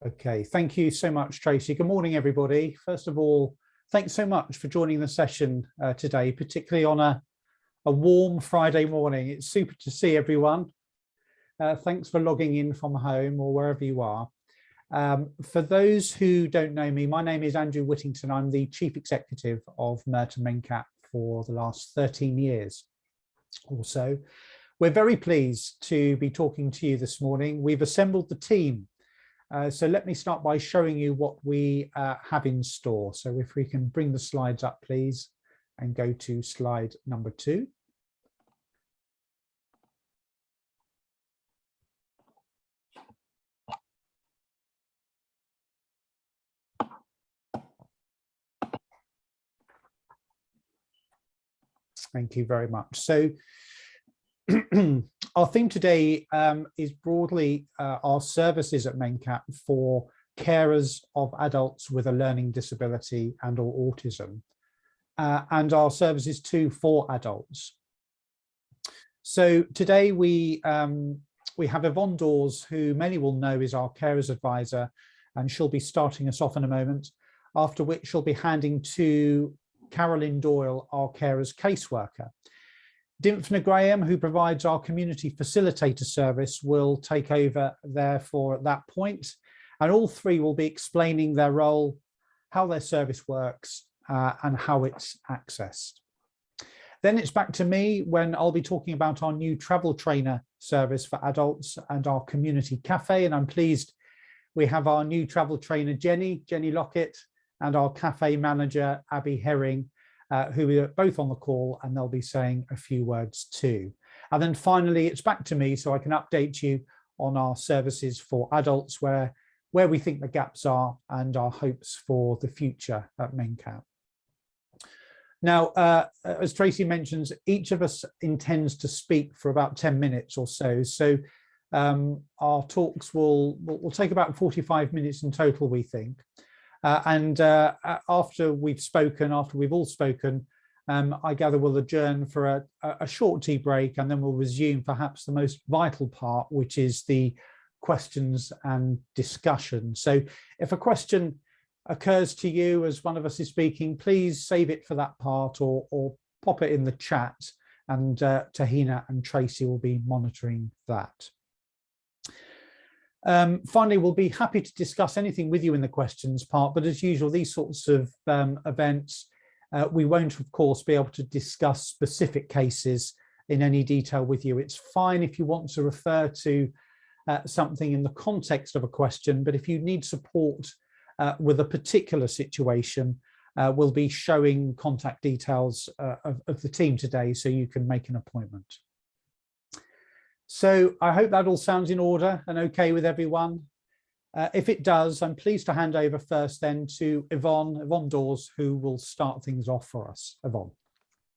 Okay, thank you so much, Tracy. Good morning, everybody. First of all, thanks so much for joining the session today, particularly on a warm Friday morning. It's super to see everyone. Thanks for logging in from home or wherever you are. For those who don't know me, my name is Andrew Whittington. I'm the Chief Executive of Merton Mencap for the last 13 years or so. We're very pleased to be talking to you this morning. We've assembled the team. So let me start by showing you what we have in store. So if we can bring the slides up, please, and go to slide number 2. Thank you very much. So our theme today is broadly our services at Mencap for carers of adults with a learning disability and or autism, and our services too for adults. So today we have Yvonne Dawes, who many will know is our carers advisor, and she'll be starting us off in a moment, after which she'll be handing to Carolyn Doyle, our carers caseworker. Dymphna Graham, who provides our community facilitator service, will take over therefore at that point, and all three will be explaining their role, how their service works, and how it's accessed. Then it's back to me when I'll be talking about our new travel trainer service for adults and our community cafe, and I'm pleased we have our new travel trainer Jenny Lockett and our cafe manager Abby Herring, who are both on the call, and they'll be saying a few words too. And then finally, it's back to me so I can update you on our services for adults, where we think the gaps are and our hopes for the future at Mencap. Now, as Tracy mentions, each of us intends to speak for about 10 minutes or so. So our talks will take about 45 minutes in total, we think. After we've all spoken, I gather we'll adjourn for a short tea break, and then we'll resume perhaps the most vital part, which is the questions and discussion. So if a question occurs to you as one of us is speaking, please save it for that part or pop it in the chat, and Tahina and Tracy will be monitoring that. Finally, we'll be happy to discuss anything with you in the questions part, but as usual, these sorts of events, we won't, of course, be able to discuss specific cases in any detail with you. It's fine if you want to refer to something in the context of a question, but if you need support with a particular situation, we'll be showing contact details of the team today so you can make an appointment. So I hope that all sounds in order and okay with everyone. If it does, I'm pleased to hand over first then to Yvonne Dawes, who will start things off for us. Yvonne.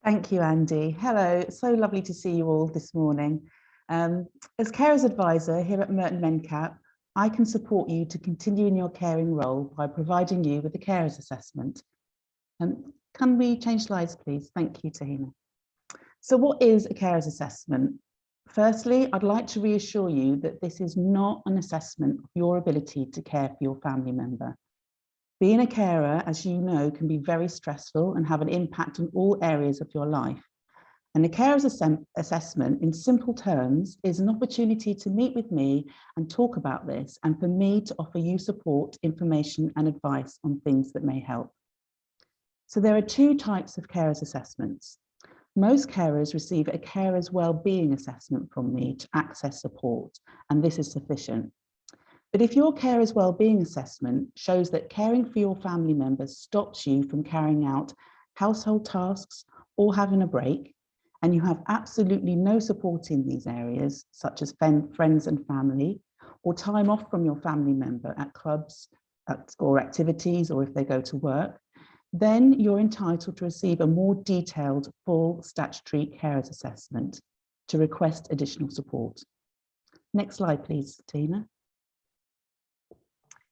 Thank you, Andy. Hello, it's so lovely to see you all this morning. As Carers Advisor here at Merton Mencap, I can support you to continue in your caring role by providing you with a carers assessment. Can we change slides, please? Thank you, Tahina. So what is a carers assessment? Firstly, I'd like to reassure you that this is not an assessment of your ability to care for your family member. Being a carer, as you know, can be very stressful and have an impact on all areas of your life. And the carers assessment, in simple terms, is an opportunity to meet with me and talk about this, and for me to offer you support, information and advice on things that may help. So there are two types of carers assessments. Most carers receive a carer's well-being assessment from me to access support, and this is sufficient. But if your carer's well-being assessment shows that caring for your family members stops you from carrying out household tasks or having a break, and you have absolutely no support in these areas, such as friends and family, or time off from your family member at clubs or activities, or if they go to work, then you're entitled to receive a more detailed full statutory carers assessment to request additional support. Next slide, please, Tina.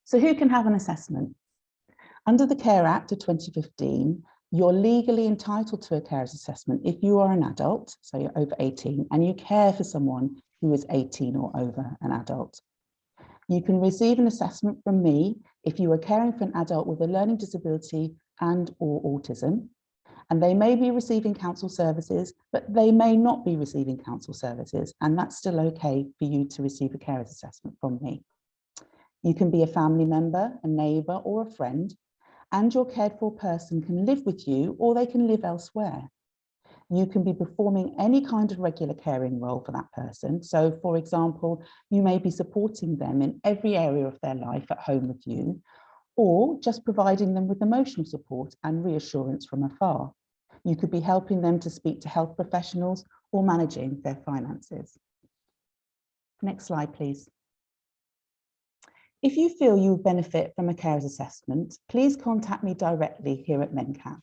So who can have an assessment? Under the Care Act of 2015, you're legally entitled to a carers assessment if you are an adult, so you're over 18, and you care for someone who is 18 or over, an adult. You can receive an assessment from me if you are caring for an adult with a learning disability and/or autism, and they may be receiving council services, but they may not be receiving council services, and that's still okay for you to receive a carer's assessment from me. You can be a family member, a neighbour, or a friend, and your cared for person can live with you or they can live elsewhere. You can be performing any kind of regular caring role for that person. So, for example, you may be supporting them in every area of their life at home with you, or just providing them with emotional support and reassurance from afar. You could be helping them to speak to health professionals or managing their finances. Next slide, please. If you feel you benefit from a carer's assessment, please contact me directly here at MenCap.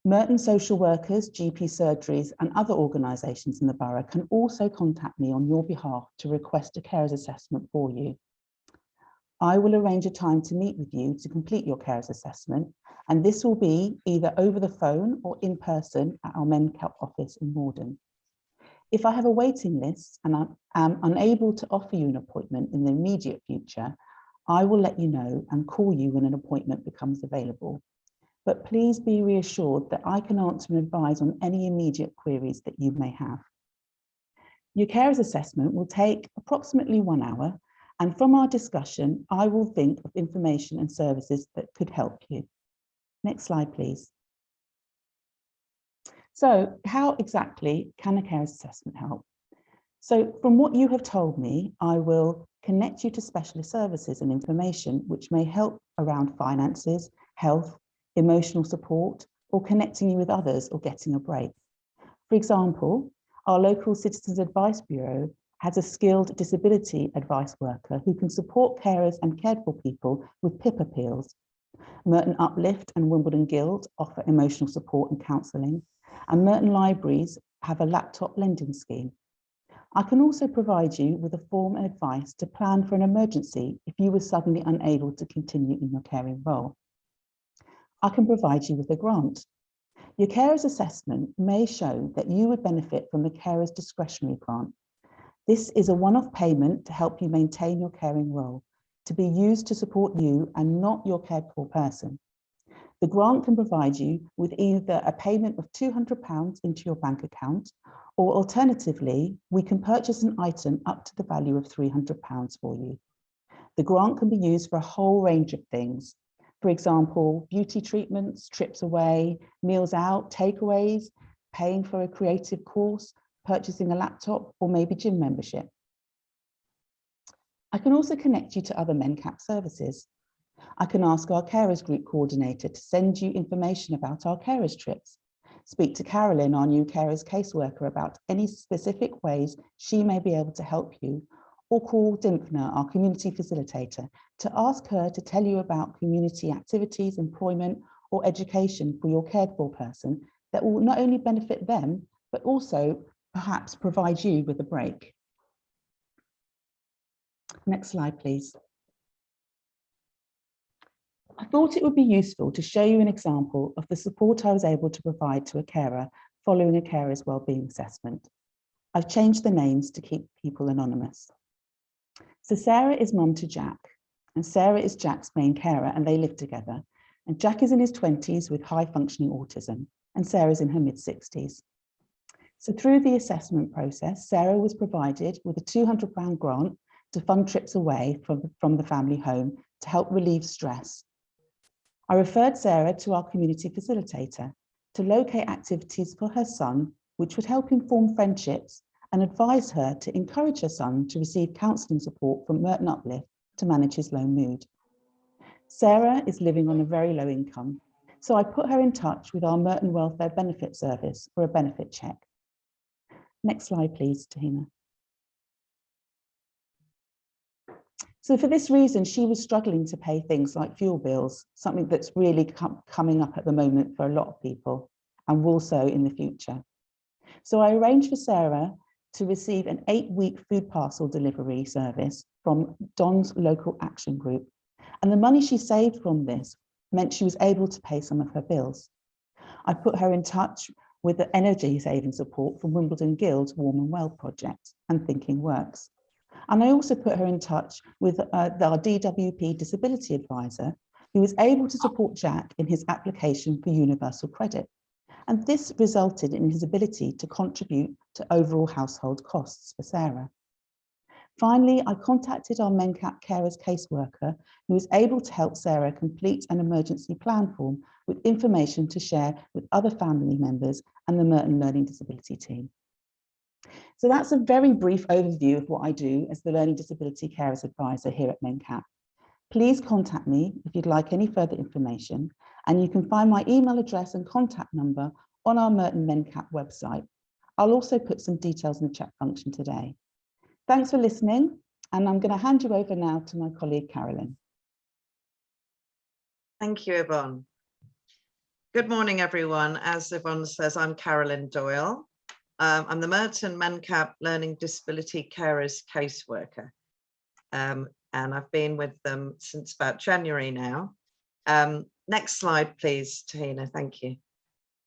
Merton social workers, GP surgeries and other organisations in the borough can also contact me on your behalf to request a carer's assessment for you. I will arrange a time to meet with you to complete your carer's assessment, and this will be either over the phone or in person at our MenCap office in Morden. If I have a waiting list and I am unable to offer you an appointment in the immediate future, I will let you know and call you when an appointment becomes available. But please be reassured that I can answer and advise on any immediate queries that you may have. Your carer's assessment will take approximately 1 hour, and from our discussion, I will think of information and services that could help you. Next slide, please. So how exactly can a carer's assessment help? So from what you have told me, I will connect you to specialist services and information which may help around finances, health, emotional support, or connecting you with others or getting a break. For example, our local Citizens Advice Bureau has a skilled disability advice worker who can support carers and cared for people with PIP appeals. Merton Uplift and Wimbledon Guild offer emotional support and counselling, and Merton Libraries have a laptop lending scheme. I can also provide you with a form and advice to plan for an emergency if you were suddenly unable to continue in your caring role. I can provide you with a grant. Your carer's assessment may show that you would benefit from the carer's discretionary grant. This is a one-off payment to help you maintain your caring role, to be used to support you and not your cared for person. The grant can provide you with either a payment of £200 into your bank account, or alternatively, we can purchase an item up to the value of £300 for you. The grant can be used for a whole range of things. For example, beauty treatments, trips away, meals out, takeaways, paying for a creative course, purchasing a laptop, or maybe gym membership. I can also connect you to other MenCap services. I can ask our carers group coordinator to send you information about our carers trips. Speak to Carolyn, our new carers caseworker, about any specific ways she may be able to help you, or call Dimphna, our community facilitator, to ask her to tell you about community activities, employment, or education for your cared for person that will not only benefit them, but also perhaps provide you with a break. Next slide, please. I thought it would be useful to show you an example of the support I was able to provide to a carer following a carer's wellbeing assessment. I've changed the names to keep people anonymous. So Sarah is mum to Jack, and Sarah is Jack's main carer, and they live together. And Jack is in his 20s with high functioning autism, and Sarah's in her mid-60s. So through the assessment process, Sarah was provided with a £200 grant to fund trips away from the family home to help relieve stress. I referred Sarah to our community facilitator to locate activities for her son, which would help him form friendships, and advise her to encourage her son to receive counselling support from Merton Uplift to manage his low mood. Sarah is living on a very low income, so I put her in touch with our Merton Welfare Benefit Service for a benefit check. Next slide, please, Tahina. So for this reason, she was struggling to pay things like fuel bills, something that's really coming up at the moment for a lot of people, and will so in the future. So I arranged for Sarah to receive an 8-week food parcel delivery service from Don's local action group. And the money she saved from this meant she was able to pay some of her bills. I put her in touch with the energy saving support from Wimbledon Guild's Warm and Well project and Thinking Works. And I also put her in touch with our DWP disability advisor, who was able to support Jack in his application for universal credit. And this resulted in his ability to contribute to overall household costs for Sarah. Finally, I contacted our MenCap Carers caseworker, who was able to help Sarah complete an emergency plan form with information to share with other family members and the Merton Learning Disability team. So that's a very brief overview of what I do as the Learning Disability Carers Advisor here at MenCap. Please contact me if you'd like any further information, and you can find my email address and contact number on our Merton MenCap website. I'll also put some details in the chat function today. Thanks for listening, and I'm going to hand you over now to my colleague, Carolyn. Thank you, Yvonne. Good morning, everyone. As Yvonne says, I'm Carolyn Doyle. I'm the Merton MenCap Learning Disability Carers caseworker, and I've been with them since about January now. Next slide, please, Tahina. Thank you.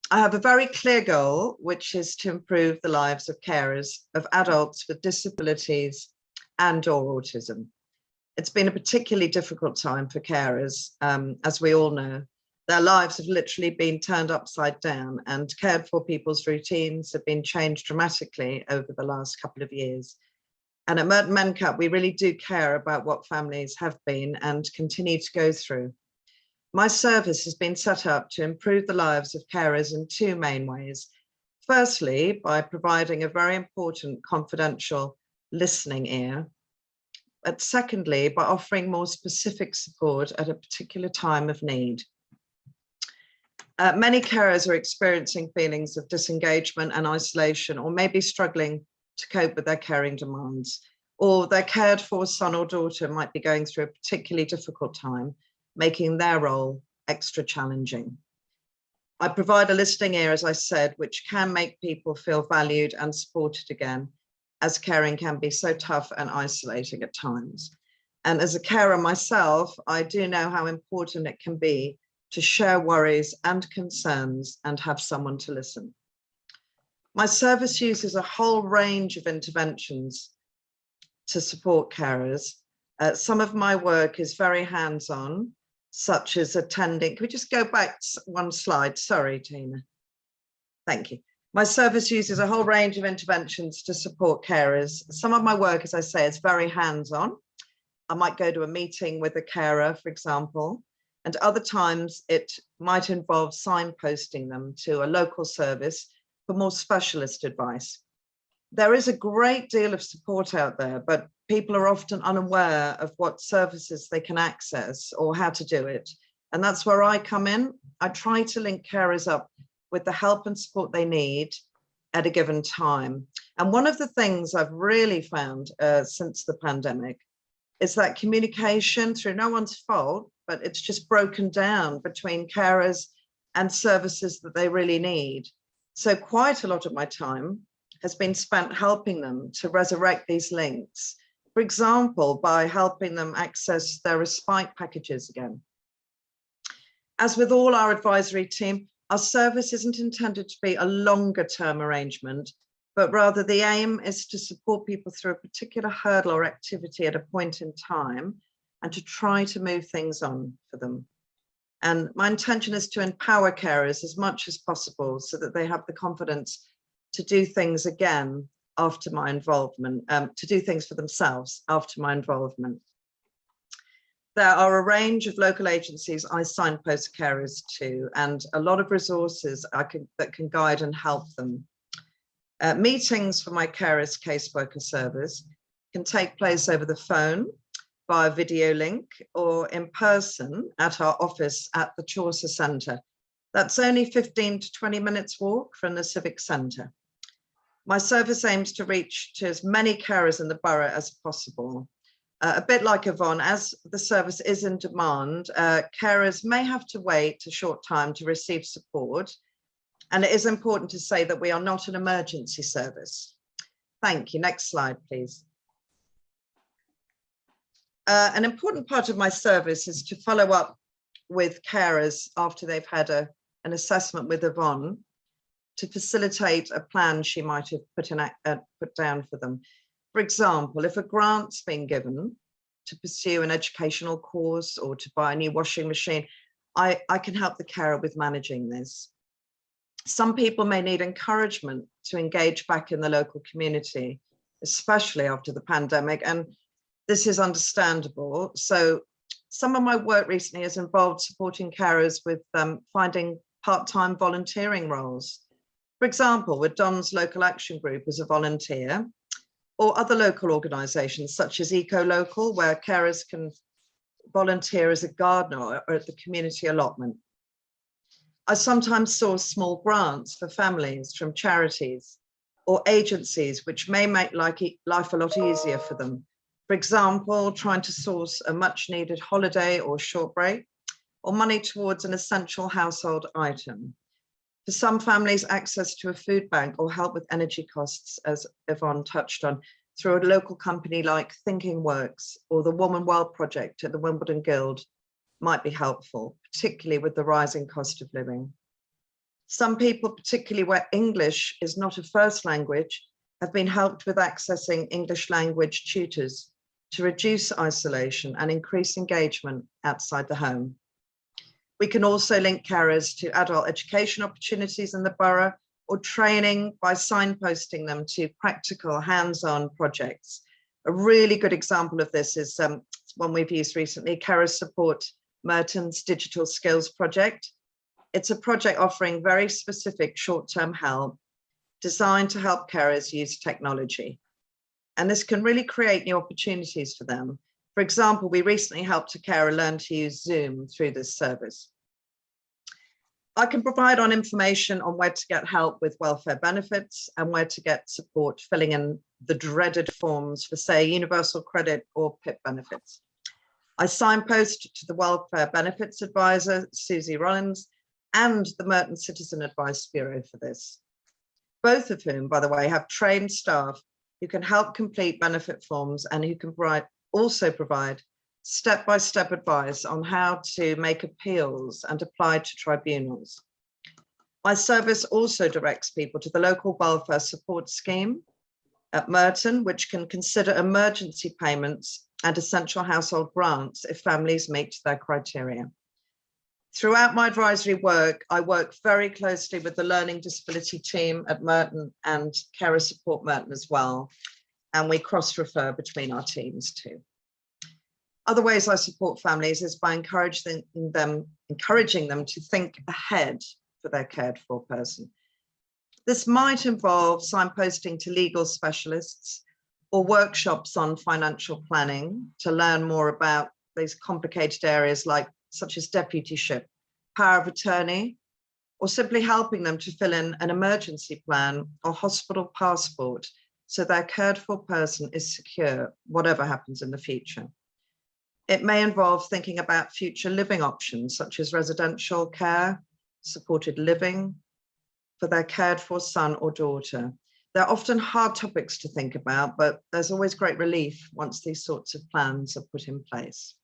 I have a very clear goal, which is to improve the lives of carers of adults with disabilities and/or autism. It's been a particularly difficult time for carers, as we all know. Their lives have literally been turned upside down, and cared for people's routines have been changed dramatically over the last couple of years. And at Merton MenCap, we really do care about what families have been and continue to go through. My service has been set up to improve the lives of carers in two main ways. Firstly, by providing a very important confidential listening ear. But secondly, by offering more specific support at a particular time of need. Many carers are experiencing feelings of disengagement and isolation, or maybe struggling to cope with their caring demands, or their cared for son or daughter might be going through a particularly difficult time, making their role extra challenging. I provide a listening ear, as I said, which can make people feel valued and supported again, as caring can be so tough and isolating at times. And as a carer myself, I do know how important it can be to share worries and concerns and have someone to listen. My service uses a whole range of interventions to support carers. Some of my work is very hands-on, such as attending. Can we just go back one slide? Sorry, Tina. Thank you. My service uses a whole range of interventions to support carers. Some of my work, as I say, is very hands-on. I might go to a meeting with a carer, for example, and other times it might involve signposting them to a local service for more specialist advice. There is a great deal of support out there, but people are often unaware of what services they can access or how to do it. And that's where I come in. I try to link carers up with the help and support they need at a given time. And one of the things I've really found since the pandemic is that communication, through no one's fault, but it's just broken down between carers and services that they really need. So quite a lot of my time has been spent helping them to resurrect these links. For example, by helping them access their respite packages again. As with all our advisory team, our service isn't intended to be a longer term arrangement, but rather the aim is to support people through a particular hurdle or activity at a point in time and to try to move things on for them. And my intention is to empower carers as much as possible so that they have the confidence to do things again after my involvement, to do things for themselves after my involvement. There are a range of local agencies I signpost carers to, and a lot of resources that can guide and help them. Meetings for my carers caseworker service can take place over the phone, via video link, or in person at our office at the Chaucer Centre. That's only 15 to 20 minutes walk from the Civic Centre. My service aims to reach to as many carers in the borough as possible. A bit like Yvonne, as the service is in demand, carers may have to wait a short time to receive support. And it is important to say that we are not an emergency service. Thank you. Next slide, please. An important part of my service is to follow up with carers after they've had an assessment with Yvonne to facilitate a plan she might have put down for them. For example, if a grant's been given to pursue an educational course or to buy a new washing machine, I can help the carer with managing this. Some people may need encouragement to engage back in the local community, especially after the pandemic, and this is understandable. So some of my work recently has involved supporting carers with finding part-time volunteering roles. For example, with Don's Local Action Group as a volunteer, or other local organisations such as Eco-Local, where carers can volunteer as a gardener or at the community allotment. I sometimes source small grants for families from charities or agencies which may make life a lot easier for them. For example, trying to source a much needed holiday or short break, or money towards an essential household item. For some families, access to a food bank or help with energy costs, as Yvonne touched on, through a local company like Thinking Works or the Woman Well project at the Wimbledon Guild might be helpful, particularly with the rising cost of living. Some people, particularly where English is not a first language, have been helped with accessing English language tutors to reduce isolation and increase engagement outside the home. We can also link carers to adult education opportunities in the borough or training by signposting them to practical hands-on projects. A really good example of this is one we've used recently, Carers Support Merton's Digital Skills Project. It's a project offering very specific short-term help designed to help carers use technology. And this can really create new opportunities for them. For example, we recently helped a carer learn to use Zoom through this service. I can provide on information on where to get help with welfare benefits and where to get support filling in the dreaded forms for, say, universal credit or PIP benefits. I signpost to the Welfare Benefits Advisor, Susie Rollins, and the Merton Citizen Advice Bureau for this. Both of whom, by the way, have trained staff who can help complete benefit forms and who can also provide step-by-step advice on how to make appeals and apply to tribunals. My service also directs people to the local welfare support scheme at Merton, which can consider emergency payments and essential household grants if families meet their criteria. Throughout my advisory work, I work very closely with the learning disability team at Merton and Carer Support Merton as well, and we cross-refer between our teams too. Other ways I support families is by encouraging them to think ahead for their cared for person. This might involve signposting to legal specialists or workshops on financial planning to learn more about these complicated areas such as deputyship, power of attorney, or simply helping them to fill in an emergency plan or hospital passport so their cared for person is secure, whatever happens in the future. It may involve thinking about future living options, such as residential care, supported living for their cared for son or daughter. They're often hard topics to think about, but there's always great relief once these sorts of plans are put in place.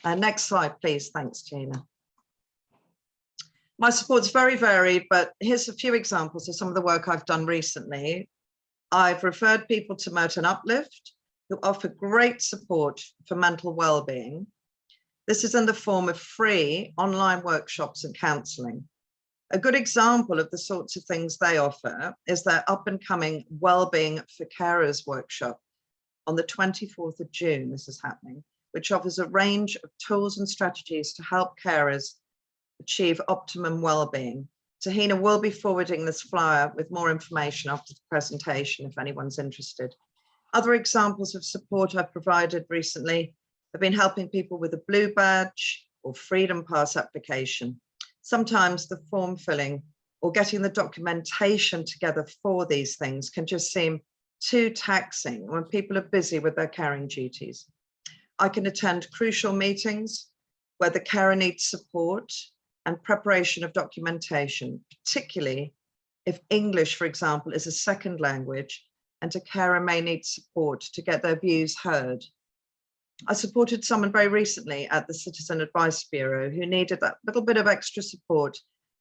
Next slide, please. Thanks, Gina. My support's very varied, but here's a few examples of some of the work I've done recently. I've referred people to Merton Uplift, who offer great support for mental well-being. This is in the form of free online workshops and counselling. A good example of the sorts of things they offer is their up-and-coming Wellbeing for Carers workshop on the 24th of June, this is happening, which offers a range of tools and strategies to help carers achieve optimum well-being. Tahina will be forwarding this flyer with more information after the presentation if anyone's interested. Other examples of support I've provided recently have been helping people with a Blue Badge or Freedom Pass application. Sometimes the form filling or getting the documentation together for these things can just seem too taxing when people are busy with their caring duties. I can attend crucial meetings where the carer needs support and preparation of documentation, particularly if English, for example, is a second language and a carer may need support to get their views heard. I supported someone very recently at the Citizen Advice Bureau who needed that little bit of extra support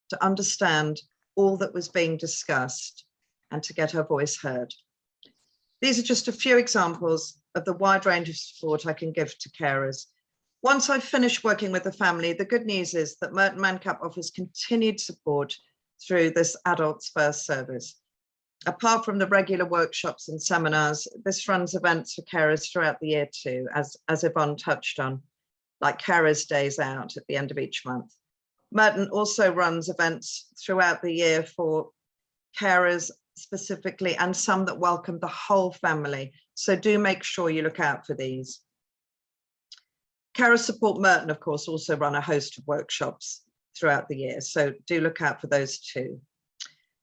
to understand all that was being discussed and to get her voice heard. These are just a few examples of the wide range of support I can give to carers. Once I've finished working with the family, the good news is that Merton Mancap offers continued support through this Adults First service. Apart from the regular workshops and seminars, this runs events for carers throughout the year too, as Yvonne touched on, like Carers Days Out at the end of each month. Merton also runs events throughout the year for carers specifically, and some that welcome the whole family. So do make sure you look out for these. Carers Support Merton, of course, also run a host of workshops throughout the year. So do look out for those too.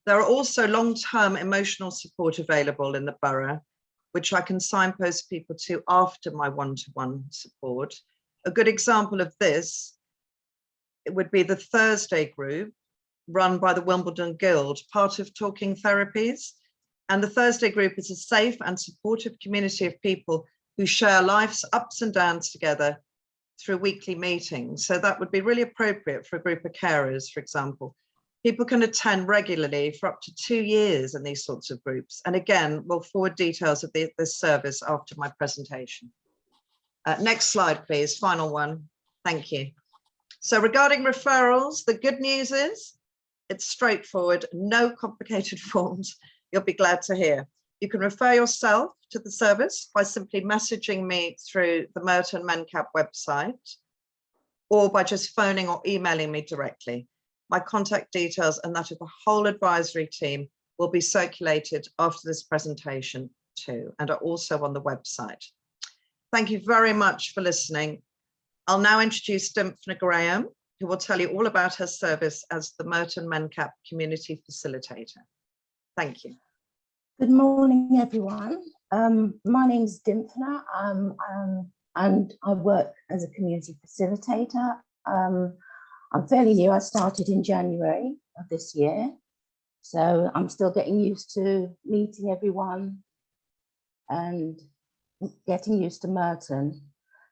There are also long-term emotional support available in the borough, which I can signpost people to after my one-to-one support. A good example of this, it would be the Thursday group run by the Wimbledon Guild, part of Talking Therapies. And the Thursday group is a safe and supportive community of people who share life's ups and downs together through weekly meetings. So that would be really appropriate for a group of carers, for example. People can attend regularly for up to 2 years in these sorts of groups. And again, we'll forward details of this service after my presentation. Next slide, please, final one. Thank you. So regarding referrals, the good news is it's straightforward, no complicated forms. You'll be glad to hear. You can refer yourself to the service by simply messaging me through the Merton Mancap website, or by just phoning or emailing me directly. My contact details and that of the whole advisory team will be circulated after this presentation too, and are also on the website. Thank you very much for listening. I'll now introduce Dymphna Graham, who will tell you all about her service as the Merton Mancap Community Facilitator. Thank you. Good morning, everyone. My name is Dymphna, and I work as a community facilitator. I'm fairly new. I started in January of this year, so I'm still getting used to meeting everyone and getting used to Merton.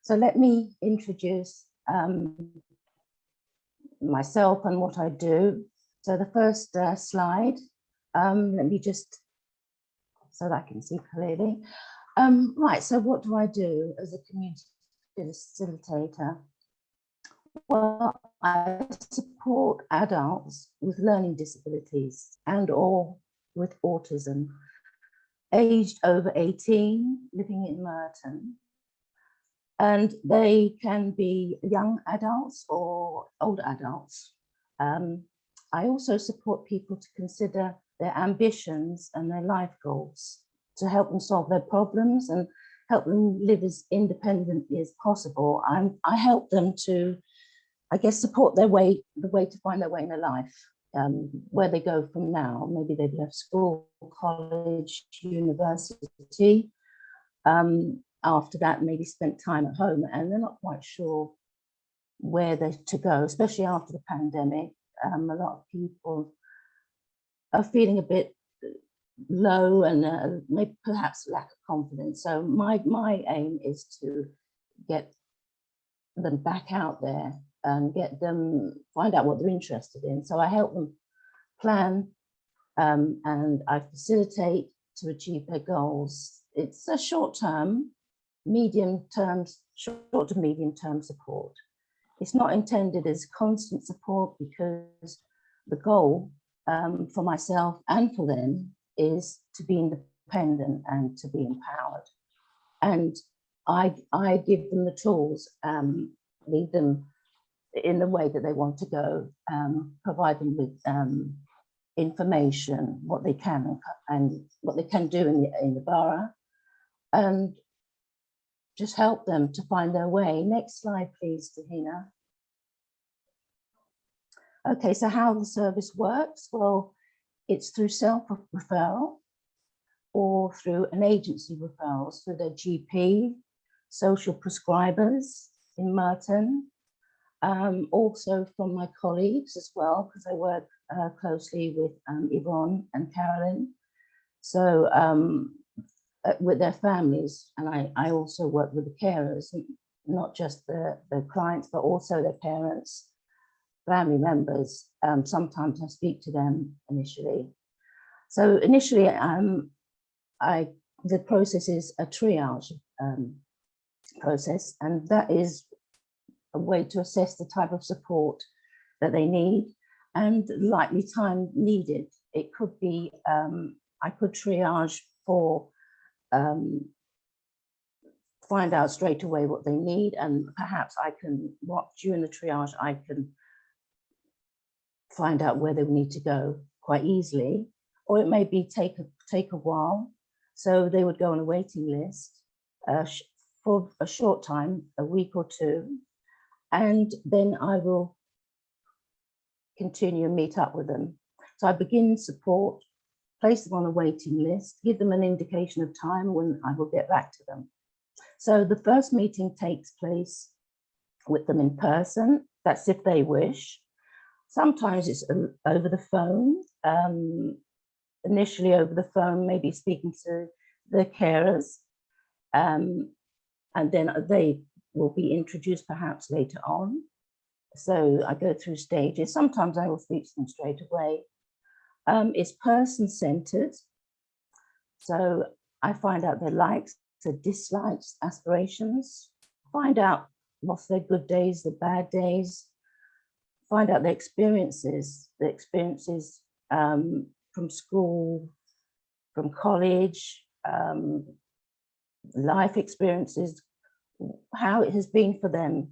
So let me introduce myself and what I do. So the first slide, let me just, so that I can see clearly. Right, so what do I do as a community facilitator? Well, I support adults with learning disabilities and or with autism, aged over 18, living in Merton. And they can be young adults or older adults. I also support people to consider their ambitions and their life goals to help them solve their problems and help them live as independently as possible. I help them to, I guess, support their way, the way to find their way in their life, where they go from now. Maybe they've left school, college, university. After that, maybe spent time at home and they're not quite sure where they're to go, especially after the pandemic. A lot of people are feeling a bit low and maybe perhaps lack of confidence. So my aim is to get them back out there and get them, find out what they're interested in. So I help them plan and I facilitate to achieve their goals. It's a short to medium term support. It's not intended as constant support because the goal for myself and for them is to be independent and to be empowered. And I give them the tools, lead them in the way that they want to go, provide them with information, what they can and what they can do in the borough, and just help them to find their way. Next slide, please, Tahina. Okay, so how the service works? Well, it's through self-referral or through an agency referrals through their GP, social prescribers in Merton, also from my colleagues as well, because I work closely with Yvonne and Carolyn. So with their families, and I also work with the carers, not just the clients, but also their parents, family members. Sometimes I speak to them initially. So initially, I the process is a triage process, and that is a way to assess the type of support that they need and likely time needed. It could be, I could triage for find out straight away what they need, and perhaps I can, during the triage, I can find out where they need to go quite easily, or it may be take a while. So they would go on a waiting list for a short time, a week or two, and then I will continue and meet up with them. So I begin support, place them on a waiting list, give them an indication of time when I will get back to them. So the first meeting takes place with them in person. That's if they wish. Sometimes it's over the phone, initially over the phone, maybe speaking to the carers, and then they will be introduced perhaps later on. So I go through stages. Sometimes I will speak to them straight away. It's person-centered. So I find out their likes, their dislikes, aspirations, find out what's their good days, the bad days, find out their experiences from school, from college, life experiences, how it has been for them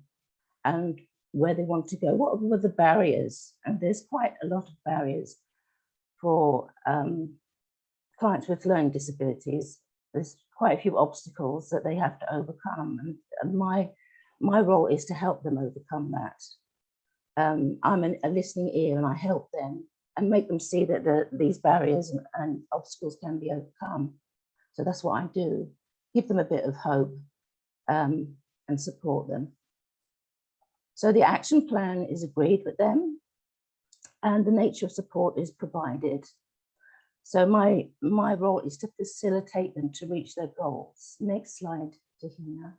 and where they want to go. What were the barriers? And there's quite a lot of barriers for clients with learning disabilities. There's quite a few obstacles that they have to overcome, and my role is to help them overcome that. I'm a listening ear, and I help them and make them see that these barriers and obstacles can be overcome. So that's what I do, give them a bit of hope and support them. So the action plan is agreed with them, and the nature of support is provided. So my role is to facilitate them to reach their goals. Next slide, Tahina.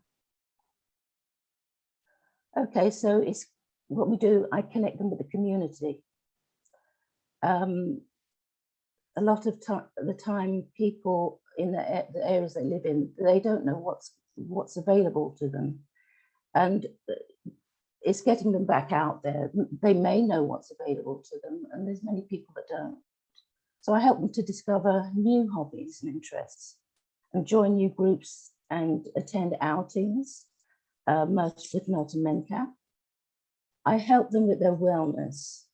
Okay, so it's what we do, I connect them with the community. A lot of the time, people in the areas they live in, they don't know what's available to them. And it's getting them back out there. They may know what's available to them, and there's many people that don't. So I help them to discover new hobbies and interests and join new groups and attend outings with Merton Mencap. I help them with their wellness,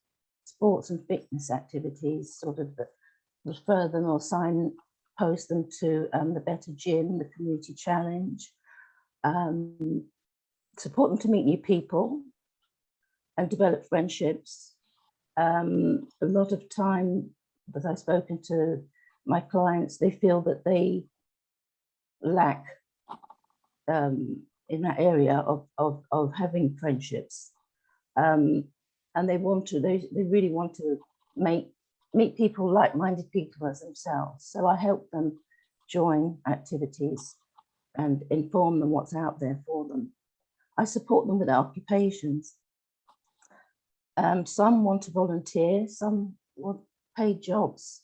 sports and fitness activities, sort of refer them or signpost them to the Better Gym, the Community Challenge, support them to meet new people and develop friendships. A lot of time that I've spoken to my clients, they feel that they lack in that area of having friendships. And they really want to meet people, like-minded people as themselves. So I help them join activities and inform them what's out there for them. I support them with occupations. Some want to volunteer, some want paid jobs.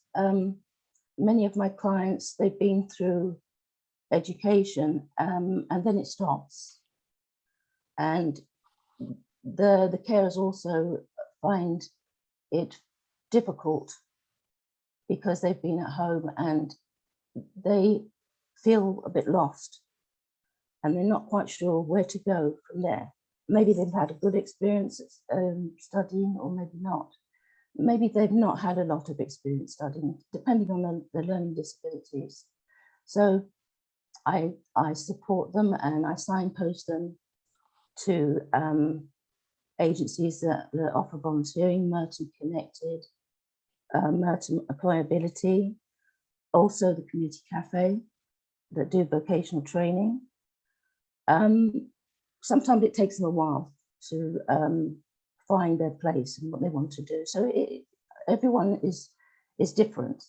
Many of my clients, they've been through education and then it stops. And the carers also find it difficult because they've been at home and they feel a bit lost and they're not quite sure where to go from there. Maybe they've had a good experience studying, or maybe not. Maybe they've not had a lot of experience studying, depending on the learning disabilities. So I support them and I signpost them to agencies that offer volunteering, Merton Connected, Merton Employability, also the Community Cafe that do vocational training. Sometimes it takes them a while to find their place and what they want to do. So everyone is different.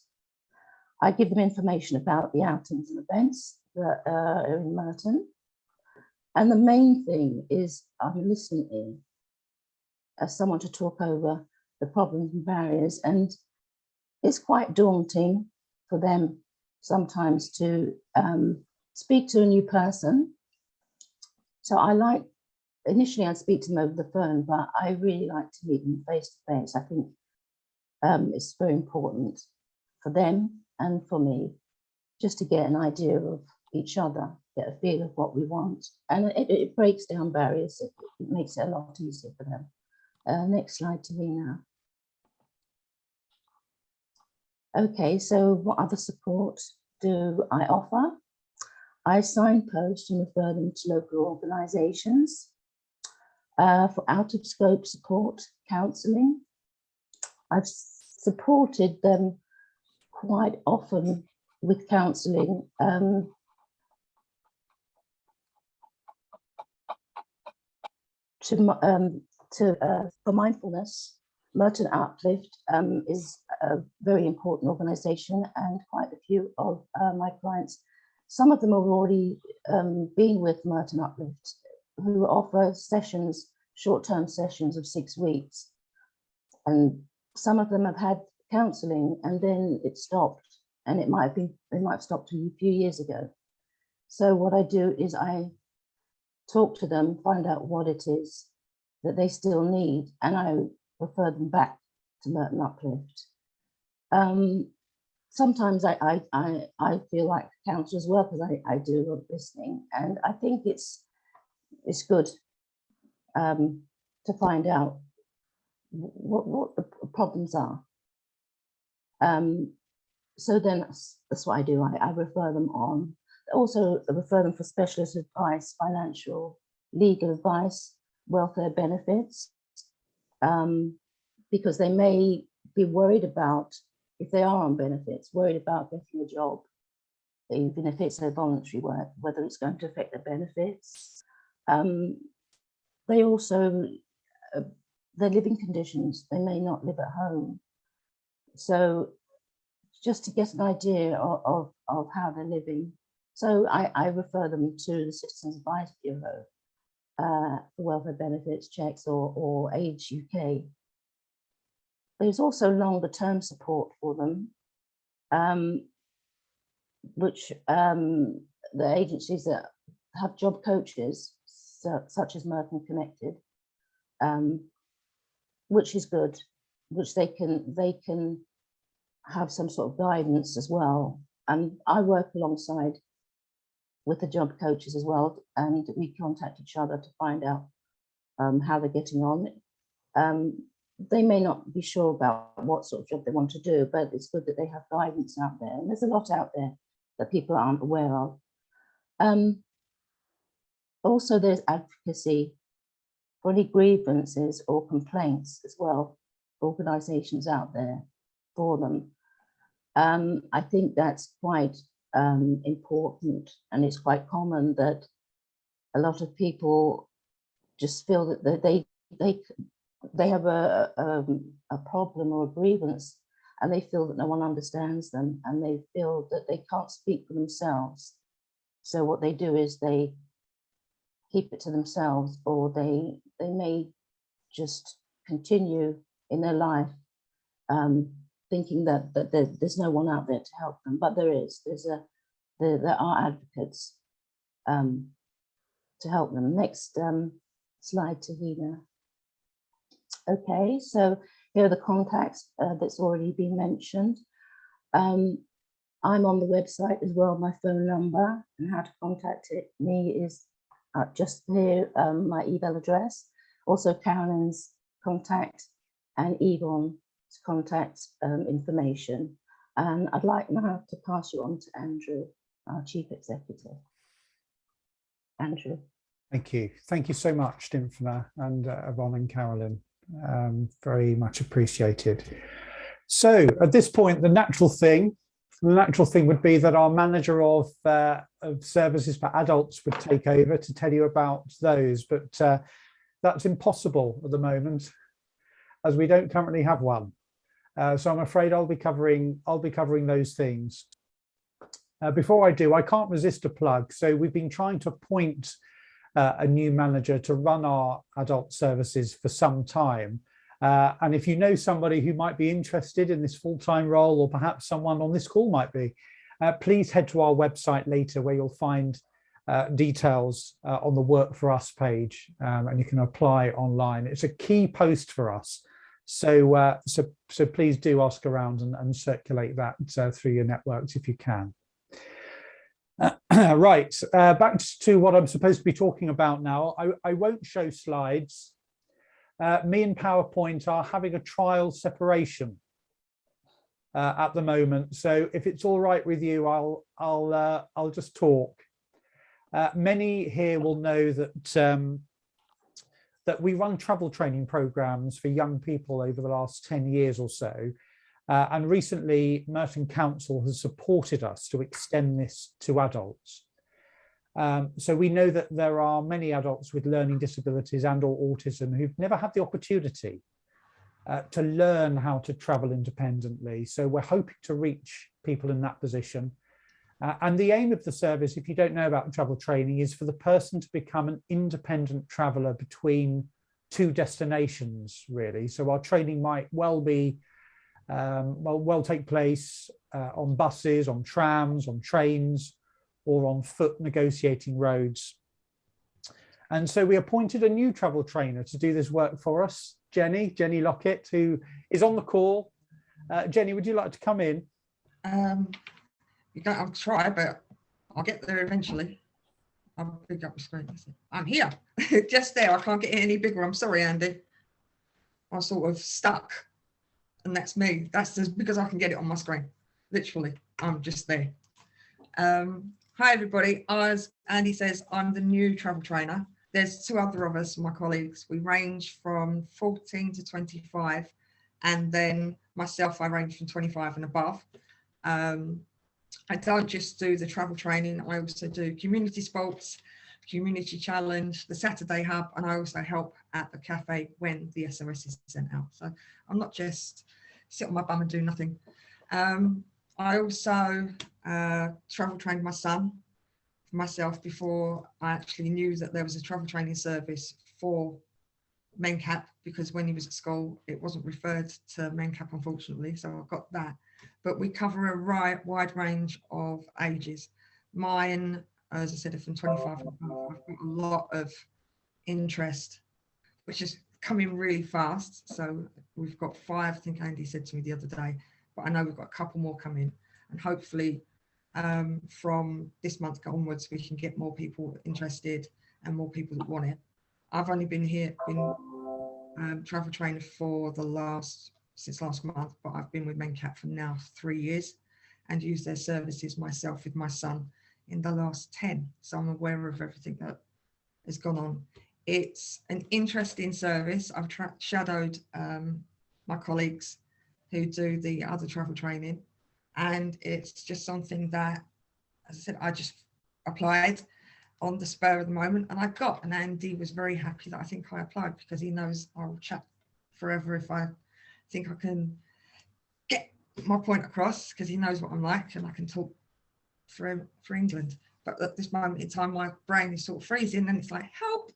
I give them information about the outings and events that are in Merton. And the main thing is I'm listening in as someone to talk over the problems and barriers. And it's quite daunting for them sometimes to speak to a new person. So initially I'd speak to them over the phone, but I really like to meet them face to face. I think it's very important for them and for me, just to get an idea of each other, get a feel of what we want. And it breaks down barriers. It makes it a lot easier for them. Next slide, Talina. Okay, so what other support do I offer? I signpost and refer them to local organisations for out-of-scope support, counselling. I've supported them quite often with counselling for mindfulness. Merton Uplift is a very important organisation, and quite a few of my clients, some of them have already been with Merton Uplift, who offer sessions, short-term sessions of 6 weeks. And some of them have had counselling and then it stopped, and they might have stopped a few years ago. So what I do is I talk to them, find out what it is that they still need, and I refer them back to Merton Uplift. Sometimes I feel like a counsellor as well, because I do a lot of listening, and I think it's good to find out what the problems are. So then that's what I do. I refer them on. Also refer them for specialist advice, financial, legal advice, welfare benefits, because they may be worried about, if they are on benefits, worried about getting a job, even if it's a voluntary work, whether it's going to affect their benefits. They also, their living conditions, they may not live at home. So just to get an idea of how they're living. So I refer them to the Citizens Advice Bureau for welfare benefits checks or Age UK. There's also longer term support for them, which the agencies that have job coaches, such as Merton Connected, which is good, which they can have some sort of guidance as well. And I work alongside with the job coaches as well, and we contact each other to find out how they're getting on. They may not be sure about what sort of job they want to do, but it's good that they have guidance out there. And there's a lot out there that people aren't aware of. Also, there's advocacy for any grievances or complaints as well, organisations out there for them. I think that's quite important, and it's quite common that a lot of people just feel that they have a problem or a grievance, and they feel that no one understands them, and they feel that they can't speak for themselves. So what they do is they keep it to themselves, or they may just continue in their life thinking that there's no one out there to help them, but there is. There are advocates to help them. Next slide, Tahina. Okay, so here are the contacts that's already been mentioned. I'm on the website as well. My phone number and how to contact me is just here, my email address. Also Carolyn's contact and Yvonne's contact information. And I'd like now to pass you on to Andrew, our Chief Executive. Andrew. Thank you. Thank you so much, Dymphna and Yvonne and Carolyn. Very much appreciated. So at this point, the natural thing would be that our manager of services for adults would take over to tell you about those, but that's impossible at the moment, as we don't currently have one. So I'm afraid I'll be covering those things. Before I do, I can't resist a plug. So we've been trying to appoint a new manager to run our adult services for some time. And if you know somebody who might be interested in this full-time role, or perhaps someone on this call might be, please head to our website later where you'll find details on the Work For Us page, and you can apply online. It's a key post for us. So please do ask around and circulate that through your networks if you can. Right, back to what I'm supposed to be talking about now. I won't show slides. Me and PowerPoint are having a trial separation at the moment. So if it's all right with you, I'll just talk. Many here will know that that we run travel training programs for young people over the last 10 years or so. And recently, Merton Council has supported us to extend this to adults. So we know that there are many adults with learning disabilities and or autism who've never had the opportunity to learn how to travel independently. So we're hoping to reach people in that position. And the aim of the service, if you don't know about travel training, is for the person to become an independent traveller between two destinations, really. So our training might well be, well take place on buses, on trams, on trains, or on foot negotiating roads. And so we appointed a new travel trainer to do this work for us, Jenny Lockett, who is on the call. Jenny, would you like to come in? I'll try, but I'll get there eventually. I'll pick up the screen. I'm here, just there. I can't get it any bigger. I'm sorry, Andy. I'm sort of stuck, and that's me. That's just because I can get it on my screen. Literally, I'm just there. Hi, everybody. As Andy says, I'm the new travel trainer. There's two other of us, my colleagues. We range from 14 to 25, and then myself, I range from 25 and above. I don't just do the travel training, I also do community sports, community challenge, the Saturday hub, and I also help at the cafe when the SOS is sent out. So I'm not just sit on my bum and do nothing. I also travel trained my son for myself before I actually knew that there was a travel training service for MenCap, because when he was at school, it wasn't referred to MenCap, unfortunately, so I got that. But we cover a wide range of ages. Mine, as I said, are from 25 and above. I've got a lot of interest, which is coming really fast. So we've got 5, I think Andy said to me the other day, but I know we've got a couple more coming. And hopefully from this month onwards, we can get more people interested and more people that want it. I've only been travel trainer for since last month, but I've been with MenCap for now 3 years and used their services myself with my son in the last 10. So I'm aware of everything that has gone on. It's an interesting service. I've shadowed my colleagues who do the other travel training, and it's just something that, as I said, I just applied on the spur of the moment and I got, and Andy was very happy that I think I applied, because he knows I'll chat forever if I think I can get my point across, because he knows what I'm like and I can talk for England. But at this moment in time, my brain is sort of freezing and it's like, help,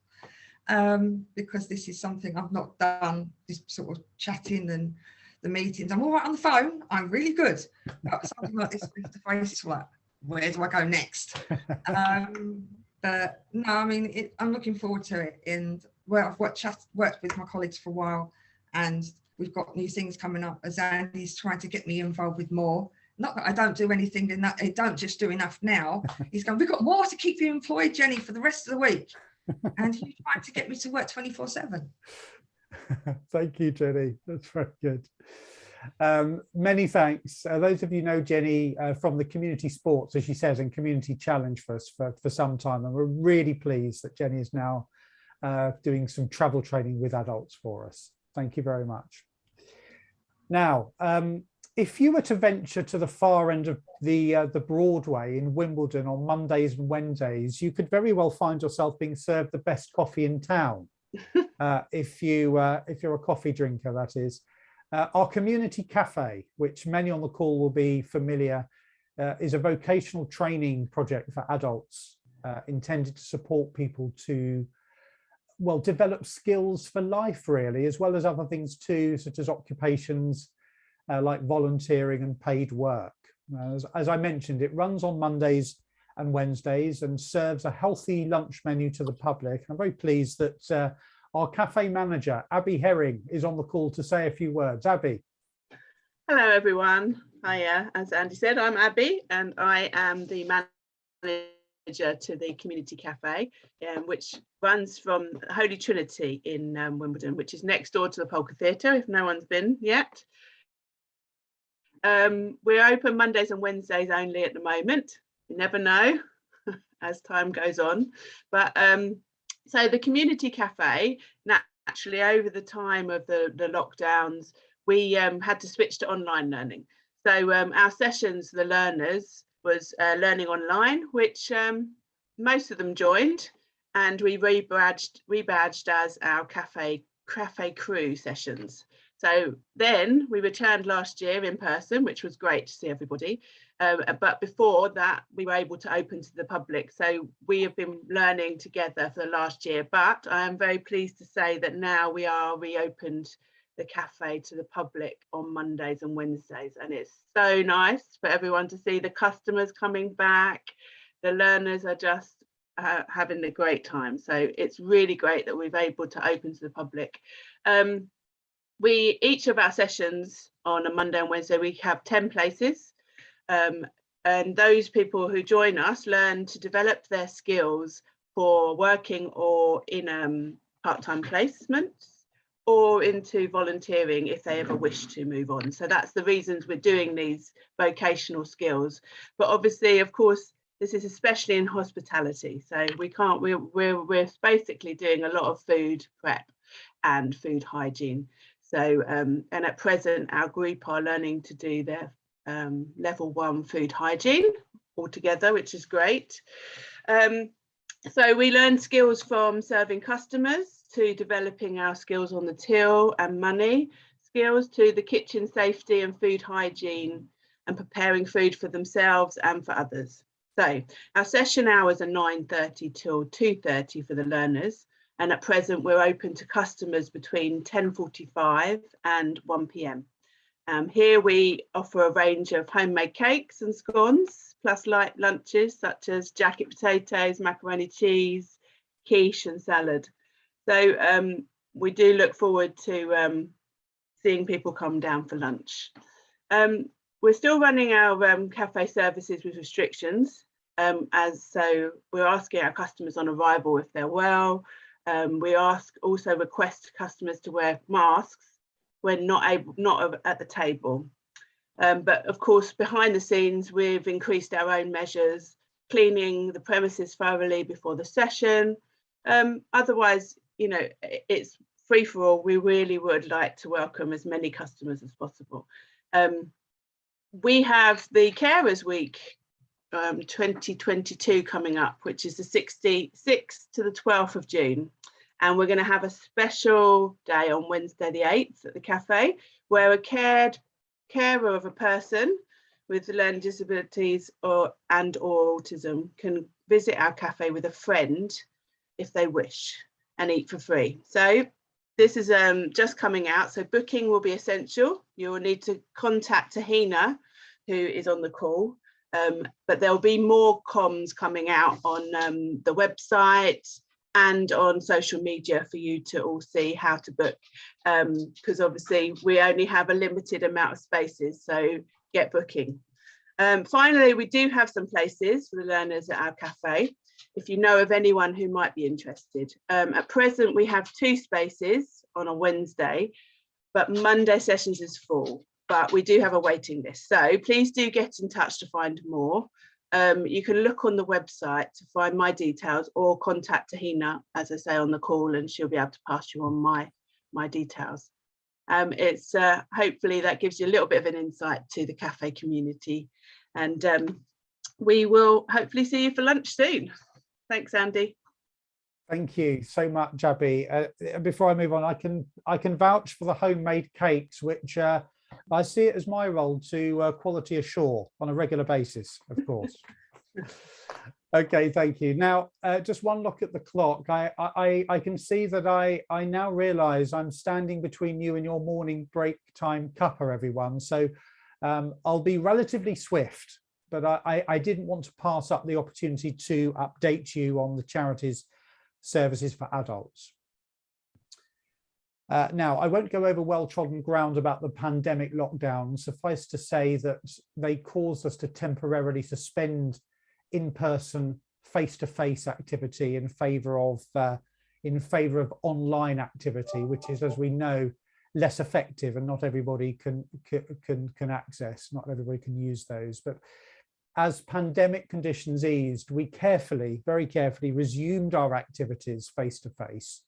because this is something I've not done, this sort of chatting and the meetings. I'm all right on the phone, I'm really good, but something like this face to face, it's like, where do I go next? But no, I mean, I'm looking forward to it. And well, I've worked with my colleagues for a while, and we've got new things coming up as Andy's trying to get me involved with more. Not that I don't do anything, and that I don't just do enough now. He's going, we've got more to keep you employed, Jenny, for the rest of the week. And he's trying to get me to work 24/7. Thank you, Jenny. That's very good. Many thanks. Those of you know Jenny from the community sports, as she says, and community challenge for us for some time. And we're really pleased that Jenny is now doing some travel training with adults for us. Thank you very much. Now, if you were to venture to the far end of the Broadway in Wimbledon on Mondays and Wednesdays, you could very well find yourself being served the best coffee in town. If you're a coffee drinker, that is. Our community cafe, which many on the call will be familiar, is a vocational training project for adults intended to support people to, well, develop skills for life, really, as well as other things too, such as occupations like volunteering and paid work. As I mentioned, it runs on Mondays and Wednesdays and serves a healthy lunch menu to the public. I'm very pleased that our cafe manager, Abby Herring, is on the call to say a few words. Abby. Hello, everyone. Hiya. As Andy said, I'm Abby, and I am the manager to the Community Cafe, which runs from Holy Trinity in Wimbledon, which is next door to the Polka Theatre, if no one's been yet. We're open Mondays and Wednesdays only at the moment. You never know as time goes on. But so the Community Cafe, naturally over the time of the lockdowns, we had to switch to online learning. So our sessions, the learners, was learning online, which most of them joined, and we rebadged as our cafe crew sessions. So then we returned last year in person, which was great to see everybody. But before that, we were able to open to the public. So we have been learning together for the last year. But I am very pleased to say that now we are reopened the cafe to the public on Mondays and Wednesdays. And it's so nice for everyone to see the customers coming back. The learners are just having a great time. So it's really great that we've able to open to the public. Each of our sessions on a Monday and Wednesday, we have 10 places. And those people who join us learn to develop their skills for working or in part-time placements or into volunteering if they ever wish to move on. So that's the reasons we're doing these vocational skills. But obviously, of course, this is especially in hospitality. So we're basically doing a lot of food prep and food hygiene. So, and at present, our group are learning to do their level 1 food hygiene altogether, which is great. So we learn skills from serving customers to developing our skills on the till and money skills to the kitchen safety and food hygiene and preparing food for themselves and for others. So our session hours are 9:30 till 2:30 for the learners. And at present, we're open to customers between 10:45 and 1 p.m. Here we offer a range of homemade cakes and scones, plus light lunches such as jacket potatoes, macaroni cheese, quiche and salad. So we do look forward to seeing people come down for lunch. We're still running our cafe services with restrictions, so we're asking our customers on arrival if they're well. We also request customers to wear masks when not at the table. But of course, behind the scenes, we've increased our own measures, cleaning the premises thoroughly before the session. Otherwise, you know, it's free for all. We really would like to welcome as many customers as possible. We have the Carers Week 2022 coming up, which is the 6th to the 12th of June. And we're going to have a special day on Wednesday the 8th at the cafe, where a carer of a person with learning disabilities or autism can visit our cafe with a friend if they wish and eat for free. So this is just coming out, so booking will be essential. You will need to contact Tahina, who is on the call. But there'll be more comms coming out on the website and on social media for you to all see how to book, because obviously we only have a limited amount of spaces, so get booking. Finally, we do have some places for the learners at our cafe, if you know of anyone who might be interested. At present, we have 2 spaces on a Wednesday, but Monday sessions is full. But we do have a waiting list, so please do get in touch to find more. You can look on the website to find my details or contact Tahina, as I say, on the call, and she'll be able to pass you on my details. It's hopefully that gives you a little bit of an insight to the cafe community, and we will hopefully see you for lunch soon. Thanks, Andy. Thank you so much, Abby. Before I move on, I can vouch for the homemade cakes, which I see it as my role to quality assure on a regular basis, of course. Okay, thank you. Now, just one look at the clock. I can see that I now realise I'm standing between you and your morning break time cuppa, everyone. So I'll be relatively swift, but I didn't want to pass up the opportunity to update you on the charity's services for adults. Now, I won't go over well-trodden ground about the pandemic lockdown. Suffice to say that they caused us to temporarily suspend in-person, face-to-face activity in favour of online activity, which is, as we know, less effective, and not everybody can access. Not everybody can use those. But as pandemic conditions eased, we very carefully resumed our activities face-to-face.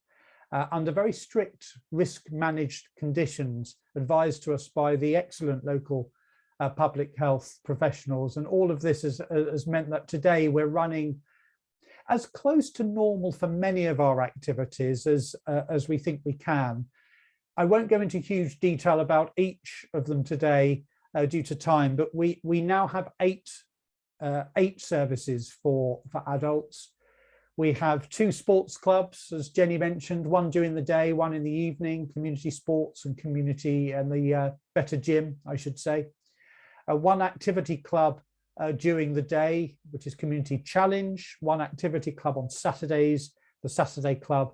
Under very strict risk-managed conditions advised to us by the excellent local public health professionals. And all of this has meant that today we're running as close to normal for many of our activities as we think we can. I won't go into huge detail about each of them today due to time, but we now have eight services for adults. We have 2 sports clubs, as Jenny mentioned, one during the day, one in the evening, community sports and community and the better gym, I should say. 1 activity club during the day, which is community challenge, 1 activity club on Saturdays, the Saturday club.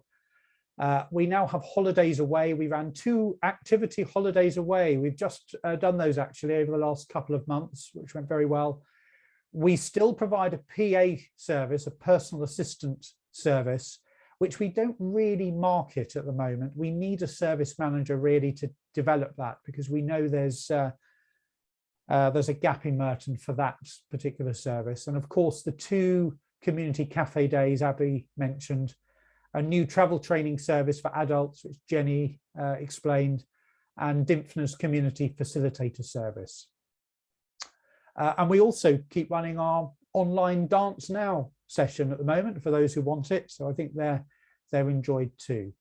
We now have holidays away. We ran 2 activity holidays away. We've just done those actually over the last couple of months, which went very well. We still provide a PA service, a personal assistant service, which we don't really market at the moment. We need a service manager really to develop that, because we know there's a gap in Merton for that particular service. And of course, the 2 community cafe days Abby mentioned, a new travel training service for adults, which Jenny explained, and Dimpfner's community facilitator service. And we also keep running our online Dance Now session at the moment for those who want it. So I think they're enjoyed too.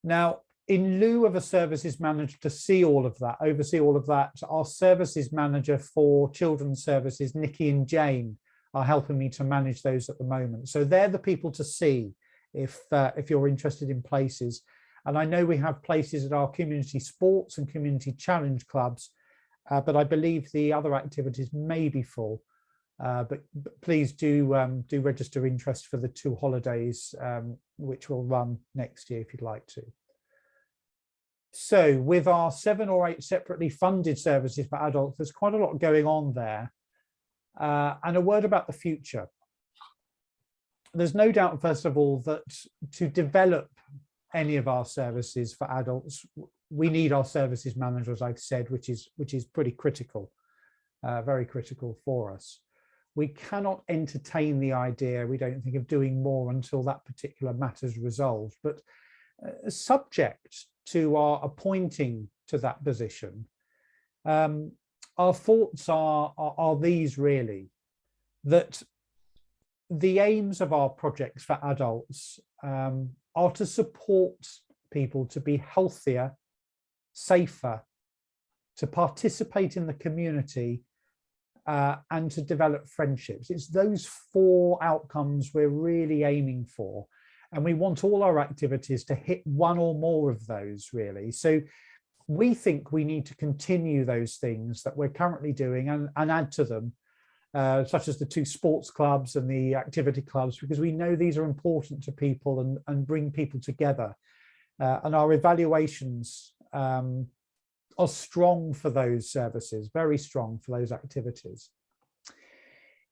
Now, in lieu of a services manager to oversee all of that, our services manager for children's services, Nikki and Jane, are helping me to manage those at the moment. So they're the people to see if you're interested in places. And I know we have places at our community sports and community challenge clubs, but I believe the other activities may be full. But please do register interest for the 2 holidays, which will run next year if you'd like to. So with our 7 or 8 separately funded services for adults, there's quite a lot going on there. And a word about the future. There's no doubt, first of all, that to develop any of our services for adults, we need our services manager, as I've said, which is pretty critical, very critical for us. We cannot entertain the idea, we don't think, of doing more until that particular matter's resolved. But subject to our appointing to that position, our thoughts are these really, that the aims of our projects for adults are to support people to be healthier, safer, to participate in the community, and to develop friendships. It's those 4 outcomes we're really aiming for. And we want all our activities to hit one or more of those, really. So we think we need to continue those things that we're currently doing and add to them, such as the 2 sports clubs and the activity clubs, because we know these are important to people and bring people together. And our evaluations are strong for those services, very strong for those activities.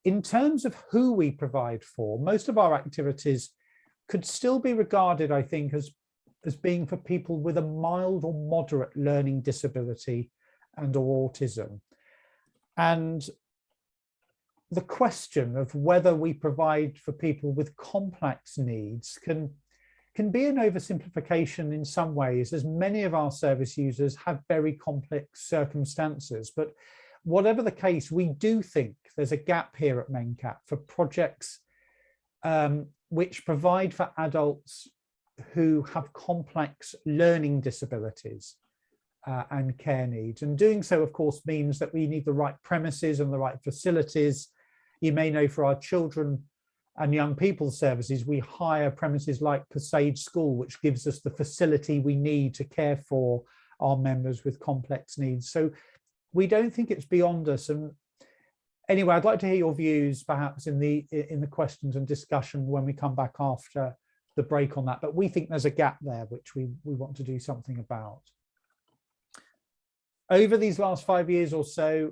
In terms of who we provide for, most of our activities could still be regarded, I think, as being for people with a mild or moderate learning disability and or autism. And the question of whether we provide for people with complex needs can be an oversimplification in some ways, as many of our service users have very complex circumstances. But whatever the case, we do think there's a gap here at MenCap for projects which provide for adults who have complex learning disabilities and care needs. And doing so, of course, means that we need the right premises and the right facilities. You may know for our children and young people services, we hire premises like Passage School, which gives us the facility we need to care for our members with complex needs. So we don't think it's beyond us. And anyway, I'd like to hear your views perhaps in the questions and discussion when we come back after the break on that. But we think there's a gap there which we want to do something about. Over these last 5 years or so,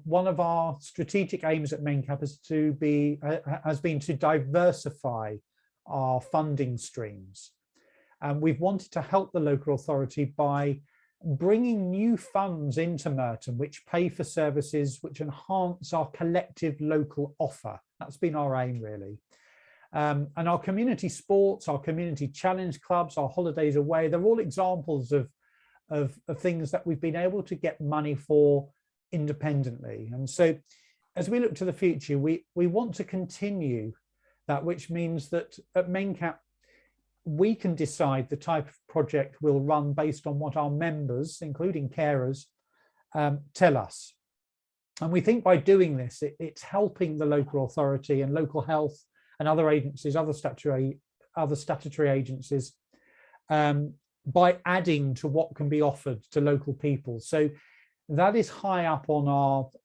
one of our strategic aims at MenCap has been to diversify our funding streams. We've wanted to help the local authority by bringing new funds into Merton, which pay for services which enhance our collective local offer. That's been our aim, really. And our community sports, our community challenge clubs, our holidays away, they're all examples of things that we've been able to get money for independently. And so as we look to the future, we want to continue that, which means that at MenCap, we can decide the type of project we'll run based on what our members, including carers, tell us. And we think by doing this, it's helping the local authority and local health and other agencies, other statutory agencies, by adding to what can be offered to local people. So that is high up on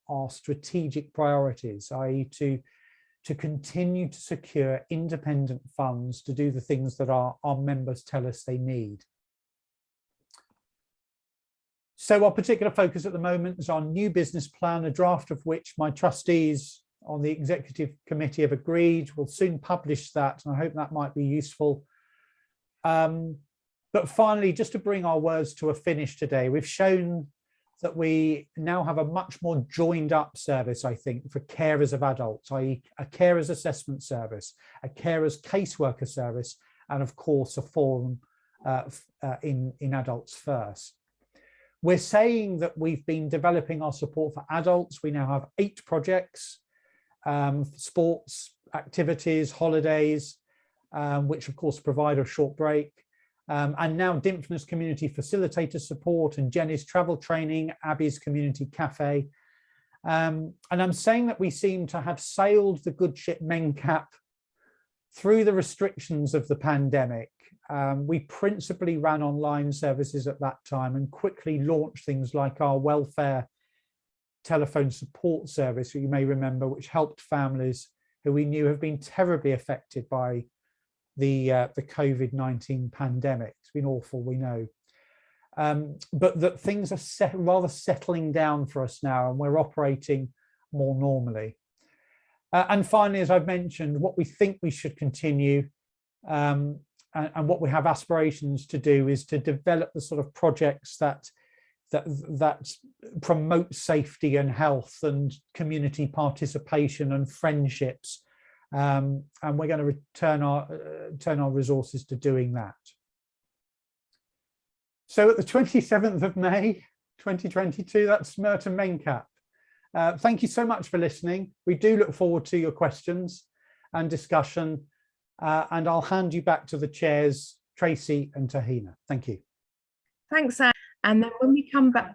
our strategic priorities, i.e. to continue to secure independent funds to do the things that our members tell us they need. So our particular focus at the moment is our new business plan, a draft of which my trustees on the executive committee have agreed. We'll soon publish that, and I hope that might be useful. But finally, just to bring our words to a finish today, we've shown that we now have a much more joined up service, I think, for carers of adults, i.e. a carers assessment service, a carers caseworker service, and of course a forum in Adults First. We're saying that we've been developing our support for adults. We now have 8 projects, sports, activities, holidays, which of course provide a short break. And now Dimphness Community Facilitator Support and Jenny's Travel Training, Abby's Community Cafe. And I'm saying that we seem to have sailed the good ship MenCap through the restrictions of the pandemic. We principally ran online services at that time and quickly launched things like our welfare telephone support service, you may remember, which helped families who we knew have been terribly affected by the COVID-19 pandemic. It's been awful, we know. But that things are rather settling down for us now, and we're operating more normally. And finally, as I've mentioned, what we think we should continue and what we have aspirations to do is to develop the sort of projects that promote safety and health and community participation and friendships. And we're going to turn our resources to doing that. So at the 27th of May, 2022, that's Merton MenCap. Thank you so much for listening. We do look forward to your questions and discussion. And I'll hand you back to the chairs, Tracy and Tahina. Thank you. Thanks, Anne. And then when we come back,